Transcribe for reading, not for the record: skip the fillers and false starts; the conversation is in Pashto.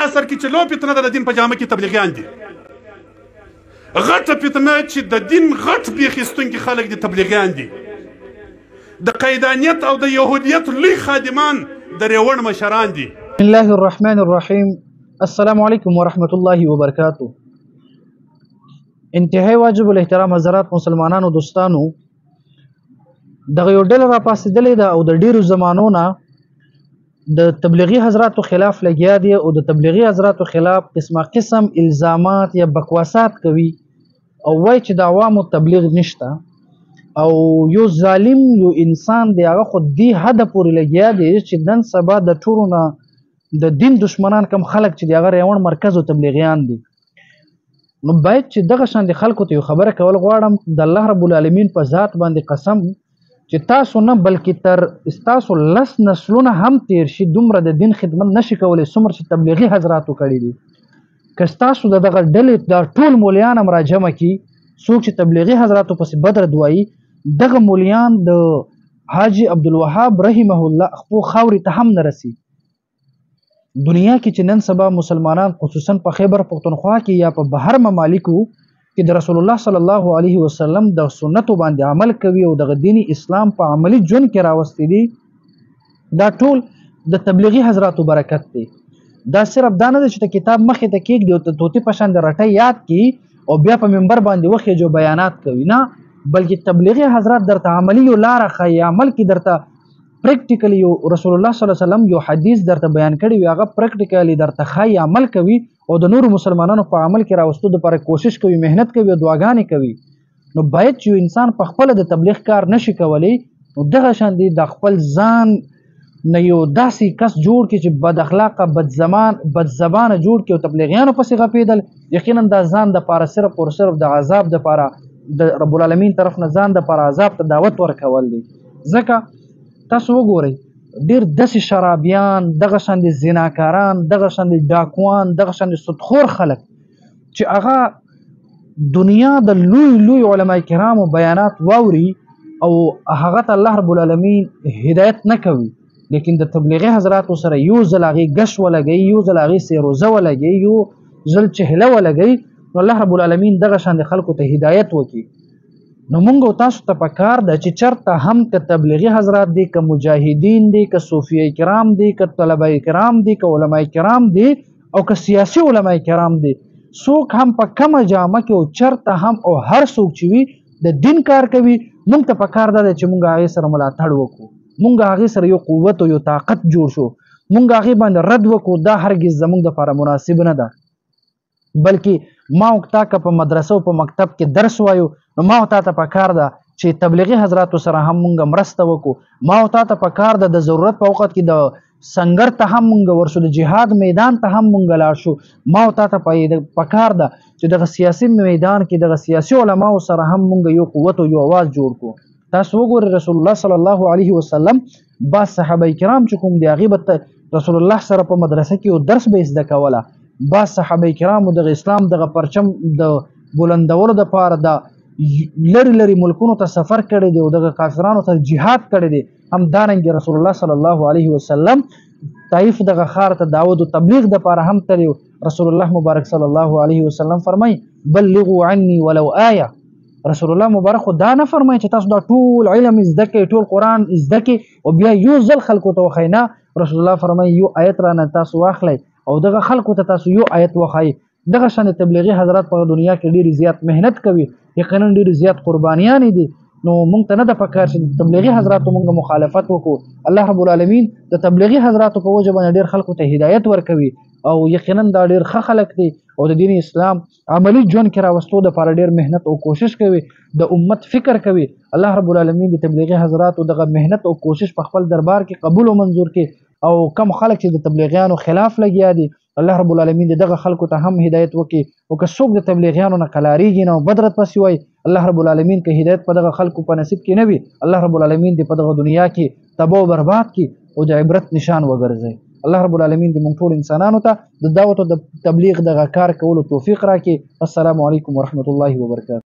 عصر کې چې لو فتنه د دین په جامه کې تبلیغیان دي، غټه فتنه چې د دین غټ بیخیستونکي خلک دي تبلیغیان دي، د قیدانیت او د یهودیت لوی خادمان د ریوړ مشران دي. بسم الله الرحمن الرحیم. السلام علیکم ورحمۃ الله وبرکاتہ. انتهایی واجب الاحترام حضرات مسلمانانو دوستانو، دغه یو ډله را پاسېدلې ده او د ډیرو زمانو نه د تبلیغي حضراتو خلاف لګیا دي او د تبلیغي حضراتو خلاف قسمه قسم الزامات یا بکواسات کوي او وایي چې د عوامو تبلیغ نشته او یو ظالم یو انسان دی هغه خو دې حده پورې لګیا دی چې نن سبا د ټولو نه د دین دشمنان کم خلک چې د هغه ریوڼ مرکز او تبلیغیان دي. نو باید چې دغه شان د خلکو ته یو خبره کول غواړم، د الله رب العالمین په ذات باندې قسم چې تاسو نه بلکې تر ستاسو 10 نسلونه هم تیر شي دومره د دین خدمت نشي کولی څومره چې تبلیغي حضراتو کړي دي. که ستاسو د دغه ډلې دا ټول مولیان هم راجمع کي څوک چې تبلیغي حضراتو پسې بدرد وایي، دغه مولیان د حاجي عبدالوهاب رحمه الله خپل خاورې ته هم نه رسي. دنیا کې چې نن سبا مسلمانان خصوصا په خیبر پختونخوا کې یا په بهر ممالکو کې د رسول الله صلی الله علیه وسلم د سنتو باندې عمل کوي او دغه دینی اسلام په عملی ژوند کې راوستي دي، دا ټول د تبلیغي حضراتو برکت دی. دا صرف دا نه دی چې کتاب مخې ته کېږدي او د طوطي په شان د رټۍ یاد کړي او بیا په منبر باندې وخېجو بیانات کوي، نه بلکې تبلیغي حضرات درته عملی یو لاره ښایي، عمل کې درته پریکټیکلی یو رسول الله صلی الله علیه وسلم یو حدیث درته بیان کړی وي، هغه پریکټیکلی درته ښایي، عمل کوي او د نورو مسلمانانو په عمل کې راوستو دپاره کوشش کوي، محنت کوي او دعاګانې کوي. نو باید چې یو انسان په خپله د تبلیغ کار نشي کولی، نو دغه شان دی د خپل ځان نه یو داسې کس جوړ کړي چې بد اخلاقه بد زبانه جوړ کړي او تبلیغیانو پسې غپېدل، یقینا دا ځان دپاره صرف او صرف د عذاب دپاره د رب العالمین طرف نه ځان دپاره عذاب ته دعوت ورکول دی. ځکه تاسو وګورئ ډېر داسې شرابیان، دغه شان د زناکاران، دغه شان د ډاکوان، دغه شان د سودخور خلک چې هغه دنیا د لوی علما کرامو بیانات واوري او هغه ته الله رب العالمین هدایت نه کوي، لیکن د تبلیغي حضراتو سره یو ځل هغې ګش ولګوي، یو ځل هغې سیروزه ولګوي، یو ځل چهله ولګوي، نو الله رب العالمین دغه شان د خلکو ته هدایت وکړي. نو مونږ تاسو ته پکار ده چې چرته هم که تبلیغي حضرات دي، که مجاهدین دي، که صوفیه کرام دي، که طلبه کرام دي، که علما کرام دي او که سیاسي علما کرام دي، څوک هم په کمه جامه کې او چرته هم او هر څوک چې وي د دین کار کوي، مونږ ته پکار ده چې مونږ هغې سره ملاتړ وکړو، مونږ هغې سره یو قوت او یو طاقت جوړ شو، مونږ هغې باندې رد وکړو. دا هرګز زمونږ دپاره مناسب نه ده، بلکې ما او تا که په مدرسه او په مکتب کې درس وایو، نو ما او تا ته پکار ده چې تبلیغي حضراتو سره هم مونږ مرسته وکړو، ما او تا ته پکار ده د ضرورت په وخت کې د سنګر ته هم مونږ ورشو، د جهاد میدان ته هم مونږ لاړ شو، ما او تا ته پکار ده چې دغه سیاسي میدان کې دغه سیاسي علماو سره هم مونږ یو قوت او یو اواز جوړ کړو. تاسو وګورئ رسول الله صلی الله علیه وسلم بعض صحابه کرام چې کوم دي هغې به رسول الله سره په مدرسه کې یو درس به یې زده کوله، بعض صحابه کرامو دغه اسلام دغه پرچم د بلندولو دپاره د لري ملکونو ته سفر کړی دی او دغه کافرانو ته جهاد کړی دی. همدارنګې رسول الله صلی الله علیه وسلم طایف دغه ښار ته دعوت او تبلیغ دپاره هم تللی. رسول الله مبارک صلی الله علیه وسلم فرمایي بلغوا عني ولو آیه. رسول الله مبارک خو دا نه فرمایي چې تاسو دا ټول علم زده کړئ، ټول قرآن زده کړئ او بیا یو ځل خلکو ته وښایي، نه، رسول الله فرمایي یو آیت رانه تاسو واخلئ او دغه خلکو ته تاسو یو آیت وښایي. دغه شان تبلیغي حضرات په دنیا کې ډېرې زیات محنت کوي، یقینا ډېرې زیات قربانیانې دي. نو مونږ ته نه ده پکار چې د تبلیغي حضراتو مونږ مخالفت وکړو. الله رب العالمین د تبلیغي حضراتو په وجه باندې ډېر خلکو ته هدایت ورکوي او یقینا دا ډېر ښه خلک دي او د دین اسلام عملی ژوند کې راوستو دپاره ډېر محنت او کوشش کوي، د امت فکر کوي. الله رب العالمین د تبلیغي حضراتو دغه محنت او کوشش په خپل دربار کې قبول او منظور کړي او کم خلک چې د تبلیغیانو خلاف لګیا دي، الله رب العالمین دغه خلکو ته هم هدایت وکړي. او که څوک د تبلیغیانو نه قلاریږي نه او بدرت پسې وایي، الله رب العالمین که هدایت په دغه خلکو په نصیب کې نه وي، الله رب العالمین دې په دغه دنیا کې تباه او برباد کړي او د عبرت نشان وګرځوي. الله رب العالمین دې موږ ټول انسانانو ته د دعوت او د تبلیغ دغه کار کولو توفیق راکړي. السلام علیکم ورحمة الله وبرکاته.